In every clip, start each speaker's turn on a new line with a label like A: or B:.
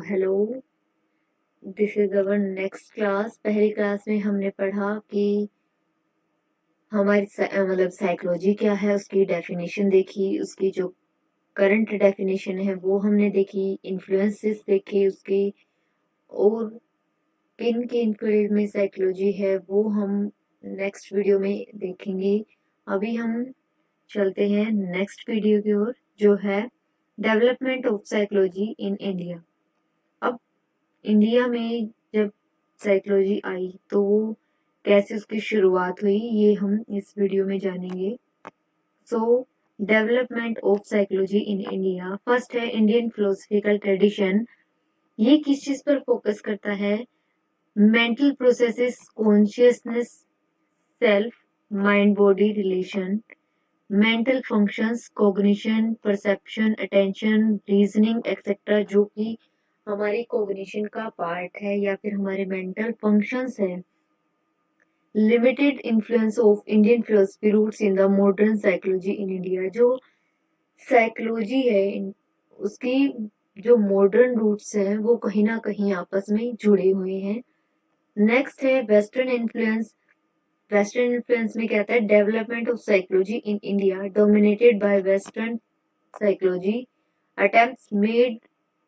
A: Hello, this is our next class. पहली class में हमने पढ़ा कि हमारी मतलब साइकोलॉजी क्या है, उसकी डेफिनेशन देखी, उसकी जो करंट डेफिनेशन है वो हमने देखी, इन्फ्लुएंसेस देखे उसके, और किन किन फील्ड में साइकोलॉजी है वो हम नेक्स्ट वीडियो में देखेंगे। अभी हम चलते हैं नेक्स्ट वीडियो की ओर, जो है development of psychology in India. अब इंडिया में जब साइकोलॉजी आई तो वो कैसे उसकी शुरुआत हुई, ये हम इस वीडियो में जानेंगे। सो development of psychology in India, first है इंडियन फिलोसफिकल ट्रेडिशन। ये किस चीज पर फोकस करता है? Mental processes, consciousness, self, mind body relation, mental functions, cognition, perception, attention, reasoning etcetera, जो कि हमारी कॉग्निशन का पार्ट है या फिर हमारे मेंटल फंक्शंस है। Limited influence of Indian philosophy roots in the modern psychology in India. जो साइकोलॉजी है उसकी जो मॉडर्न रूट्स हैं वो कहीं ना कहीं आपस में जुड़े हुए हैं। नेक्स्ट है वेस्टर्न इन्फ्लुएंस। वेस्टर्न इन्फ्लुएंस में कहता है development of psychology in India dominated by western psychology, attempts made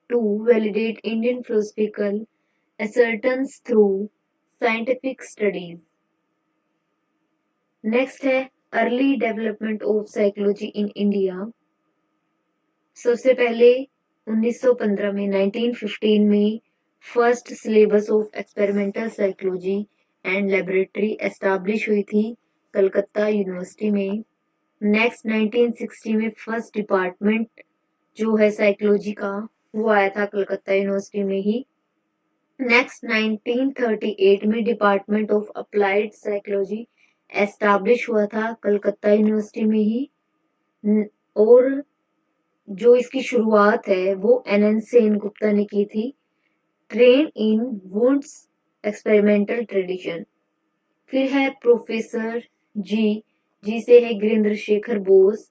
A: to validate Indian philosophical assertions through scientific studies. Next है early development of psychology in India. सबसे पहले 1915 में 1915 में first syllabus of experimental psychology and laboratory establish हुई थी Calcutta university में। Next 1960 में first department जो है साइकोलॉजी का वो आया था कलकत्ता यूनिवर्सिटी में ही। नेक्स्ट 1938 में department of applied psychology establish हुआ था कलकत्ता यूनिवर्सिटी में ही। और जो इसकी शुरुआत है वो एन सेन गुप्ता ने की थी। Train in woods experimental tradition. फिर है प्रोफेसर जी से है Girindra Shekhar Bose.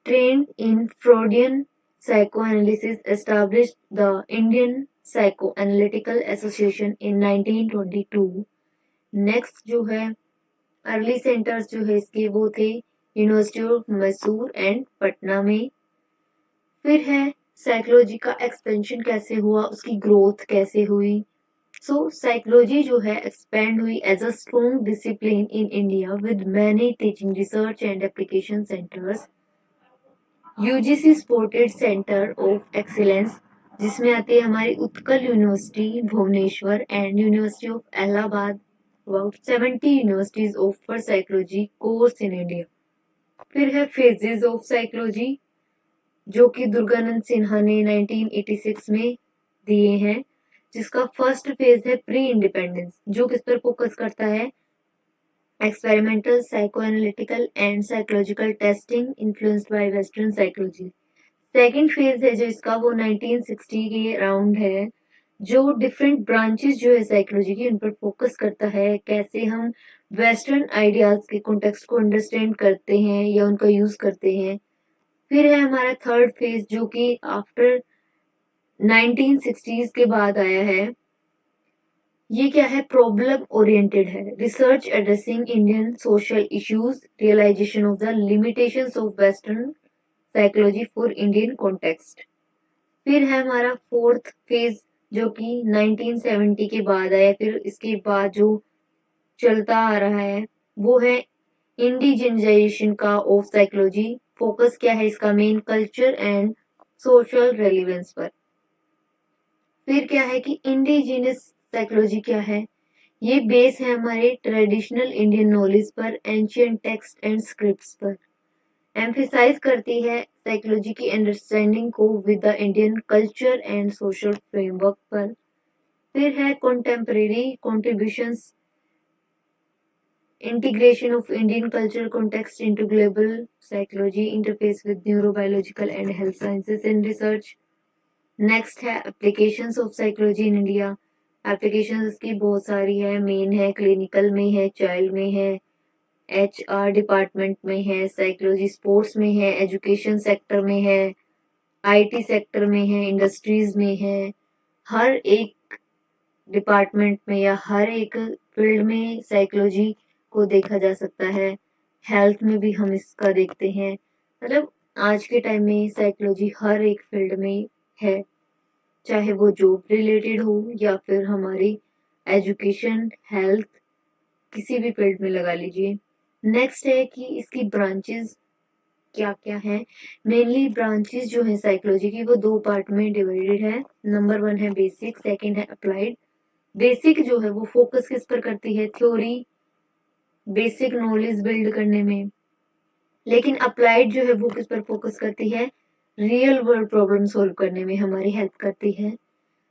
A: trained in Freudian psychoanalysis, established the Indian Psychoanalytical Association in 1922. Next जो है अर्ली सेंटर्स जो है इसके वो थे university of Mysore and Patna में। फिर है साइकोलॉजी का एक्सपेंशन कैसे हुआ, उसकी ग्रोथ कैसे हुई। सो साइकोलॉजी जो है एक्सपेंड हुई as a strong discipline in India with many teaching, research and application centres. UGC supported centre of excellence, जिसमें आती है हमारी Utkal university Bhubaneswar and university of Allahabad. About 70 universities offer psychology course in India. फिर है phases of psychology जो कि दुर्गानंद सिन्हा ने 1986 में दिए हैं, जिसका फर्स्ट फेज है प्री इंडिपेंडेंस, जो किस पर फोकस करता है? experimental psychoanalytical and psychological testing influenced by western psychology। Second phase है जो इसका वो 1960 के अराउंड है, जो डिफरेंट ब्रांचेस जो है साइकोलॉजी की उन पर फोकस करता है, कैसे हम वेस्टर्न आइडियाज के कॉन्टेक्स्ट को अंडरस्टैंड करते हैं या उनका यूज करते हैं। फिर है हमारा थर्ड फेज जो कि आफ्टर 1960s के बाद आया है। ये क्या है? प्रॉब्लम ओरिएंटेड है, research addressing Indian social issues, realisation of the limitations of western psychology for Indian context. फिर है हमारा फोर्थ फेज जो कि 1970 के बाद आया, फिर इसके बाद जो चलता आ रहा है वो है इंडिजिनाइजेशन का ऑफ साइकोलॉजी। फोकस क्या है इसका? Main culture and social relevance पर। फिर क्या है कि इंडिजिनस साइकोलॉजी क्या है? ये बेस है हमारे ट्रेडिशनल इंडियन नॉलेज पर, एंशियंट टेक्स्ट एंड स्क्रिप्ट्स पर। एम्फेसाइज करती है साइकोलॉजी की अंडरस्टैंडिंग को with the Indian culture and social framework पर। फिर है contemporary contributions, integration of Indian culture context into global psychology, interface with neurobiological and health sciences in research. Next है applications of psychology in India. Applications की बहुत सारी है, main है clinical में है, चाइल्ड में है, HR डिपार्टमेंट में है, साइकोलॉजी स्पोर्ट्स में है, एजुकेशन सेक्टर में है, आईटी सेक्टर में है, इंडस्ट्रीज में है, हर एक डिपार्टमेंट में या हर एक फील्ड में साइकोलॉजी को देखा जा सकता है। हेल्थ में भी हम इसका देखते हैं। मतलब आज के टाइम में साइकोलॉजी हर एक फील्ड में है, चाहे वो जॉब रिलेटेड हो या फिर हमारी एजुकेशन, हेल्थ, किसी भी फील्ड में लगा लीजिए। नेक्स्ट है कि इसकी ब्रांचेस क्या क्या है। मेनली ब्रांचेस जो है साइकोलॉजी की वो दो पार्ट में डिवाइडेड है। नंबर 1 है बेसिक, सेकंड है अप्लाइड। बेसिक जो है वो फोकस किस पर करती है, थ्योरी, बेसिक नॉलेज बिल्ड करने में। लेकिन अप्लाइड जो है वो किस पर फोकस करती है, रियल वर्ल्ड प्रॉब्लम सॉल्व करने में हमारी हेल्प करती है।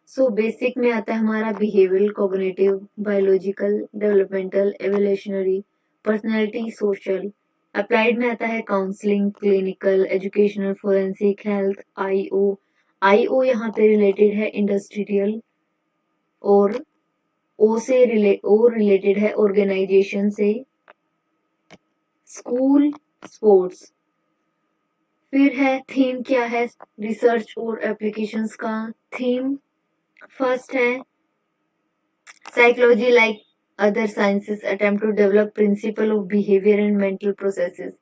A: सो बेसिक में आता है हमारा behavioural, cognitive, biological, developmental, evolutionary, personality, social. Applied में आता है counselling, clinical, educational, forensic, health, IO. IO यहाँ पे रिलेटेड है इंडस्ट्रियल, और रिलेटेड है ऑर्गेनाइजेशन से, स्कूल, स्पोर्ट्स। फिर है थीम, क्या है, रिसर्च और एप्लीकेशंस का थीम। फर्स्ट है psychology like other sciences attempt to develop principle of behaviour and mental processes.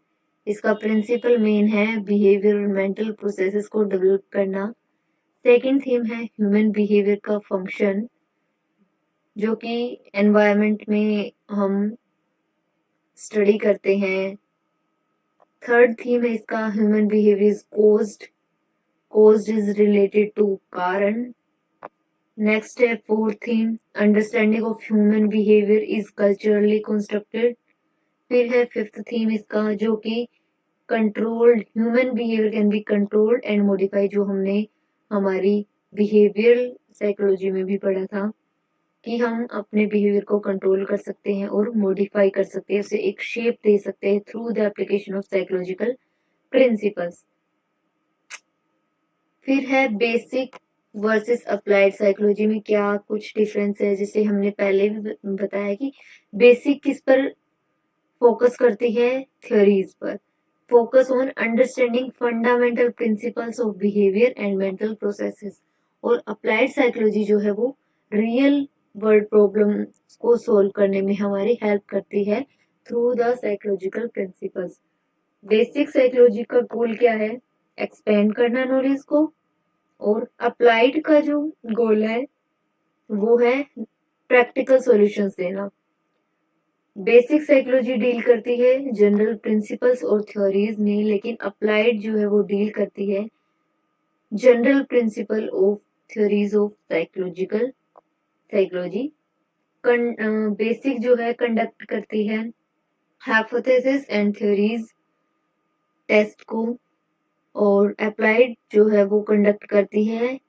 A: इसका प्रिंसिपल मेन है बिहेवियर और मेंटल प्रोसेसेस को डेवलप करना। सेकंड थीम है ह्यूमन बिहेवियर का फंक्शन, जो कि एनवायरनमेंट में हम स्टडी करते हैं। थर्ड थीम है इसका human behaviour is caused is related to कारण। नेक्स्ट है fourth theme, understanding of human behaviour is culturally constructed. फिर है फिफ्थ थीम इसका, जो कि controlled, human behaviour can be controlled and modify, जो हमने हमारी बिहेवियरल साइकोलॉजी में भी पढ़ा था कि हम अपने बिहेवियर को कंट्रोल कर सकते हैं और मॉडिफाई कर सकते हैं, उसे एक शेप दे सकते हैं through the application of psychological principles. फिर है बेसिक वर्सेस अप्लाइड साइकोलॉजी में क्या कुछ डिफरेंस है। जैसे हमने पहले भी बताया कि बेसिक किस पर फोकस करती है, थ्योरीज पर। Focus on understanding fundamental principles of behaviour and mental processes. और अप्लाइड साइकोलॉजी जो है वो रियल वर्ल्ड प्रॉब्लम को सोल्व करने में हमारी हेल्प करती है through the psychological principles. Basic psychology का गोल क्या है, एक्सपेंड करना नॉलेज को, और अप्लाइड का जो गोल है वो है प्रैक्टिकल सॉल्यूशंस देना। बेसिक साइकोलॉजी डील करती है जनरल प्रिंसिपल्स और थ्योरीज में, लेकिन अप्लाइड जो है वो डील करती है general principle of theories of psychology. Basic जो है कंडक्ट करती है हाइपोथेसिस एंड थ्योरीज टेस्ट को, और अप्लाइड जो है वो कंडक्ट करती है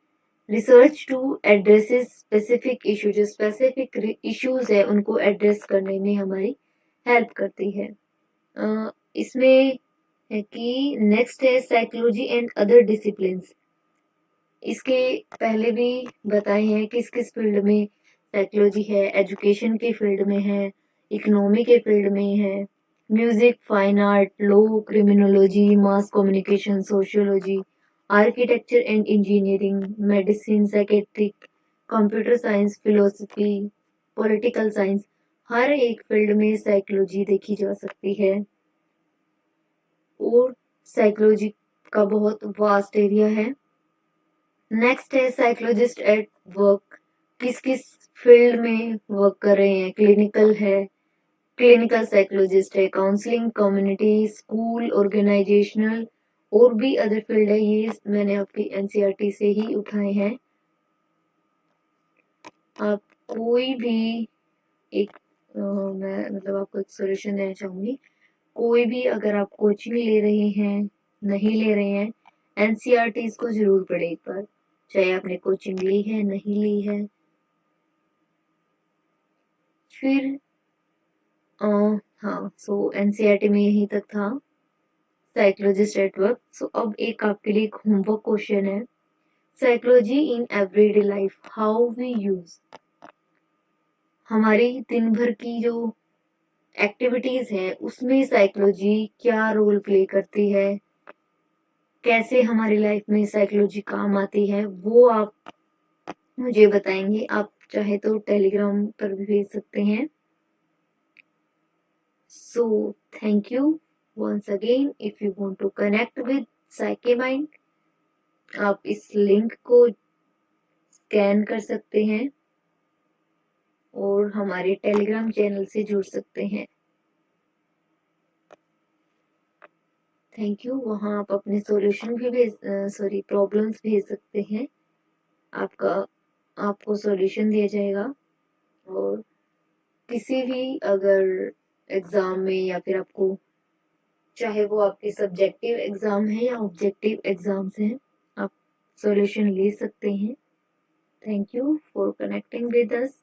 A: research to addresses specific issues, जो स्पेसिफिक इश्यूज है उनको एड्रेस करने में हमारी हेल्प करती है। इसमें है कि नेक्स्ट है साइकोलॉजी एंड अदर डिसिप्लिन्स। इसके पहले भी बताए हैं किस किस फील्ड में साइकोलॉजी है, एजुकेशन के फील्ड में है, इकोनॉमी के फील्ड में है, music, fine art, law, criminology, mass communication, sociology, architecture and engineering, medicine, psychiatric, computer science, philosophy, political science. हर एक फील्ड में साइकोलॉजी देखी जा सकती है, और साइकोलॉजी का बहुत वास्ट एरिया है। नेक्स्ट है साइकोलॉजिस्ट एट वर्क, किस किस फील्ड में वर्क कर रहे हैं। क्लिनिकल है, क्लिनिकल साइकोलॉजिस्ट है, काउंसलिंग, कम्युनिटी, स्कूल, ऑर्गेनाइजेशनल, और भी अदर फील्ड है। ये मैंने आपकी एनसीईआरटी से ही उठाए हैं। आप कोई भी एक मैं मतलब आपको एक सोल्यूशन देना चाहूंगी। कोई भी अगर आप कोचिंग ले रहे हैं, नहीं ले रहे हैं, एनसीईआरटी को जरूर पढ़े एक बार, चाहे आपने कोचिंग ली है नहीं ली है। फिर हाँ, सो एनसीईआरटी में यही तक था साइकोलॉजिस्ट एट वर्क। सो अब एक आपके लिए होमवर्क क्वेश्चन है, psychology in everyday life, how we use. हमारी दिन भर की जो एक्टिविटीज है उसमें साइकोलॉजी क्या रोल प्ले करती है, कैसे हमारी लाइफ में साइकोलॉजी काम आती है वो आप मुझे बताएंगे। आप चाहे तो टेलीग्राम पर भी भेज सकते हैं। So thank you once again. If you want to connect with Psyche Mind, आप इस लिंक को स्कैन कर सकते हैं और हमारे टेलीग्राम चैनल से जुड़ सकते हैं। Thank you. वहाँ आप अपने सॉल्यूशन भी प्रॉब्लम्स भेज सकते हैं। आपको सॉल्यूशन दिया जाएगा। और किसी भी अगर एग्जाम में या फिर आपको, चाहे वो आपके सब्जेक्टिव एग्जाम है या ऑब्जेक्टिव एग्जाम्स हैं, आप सॉल्यूशन ले सकते हैं। Thank you for connecting with us.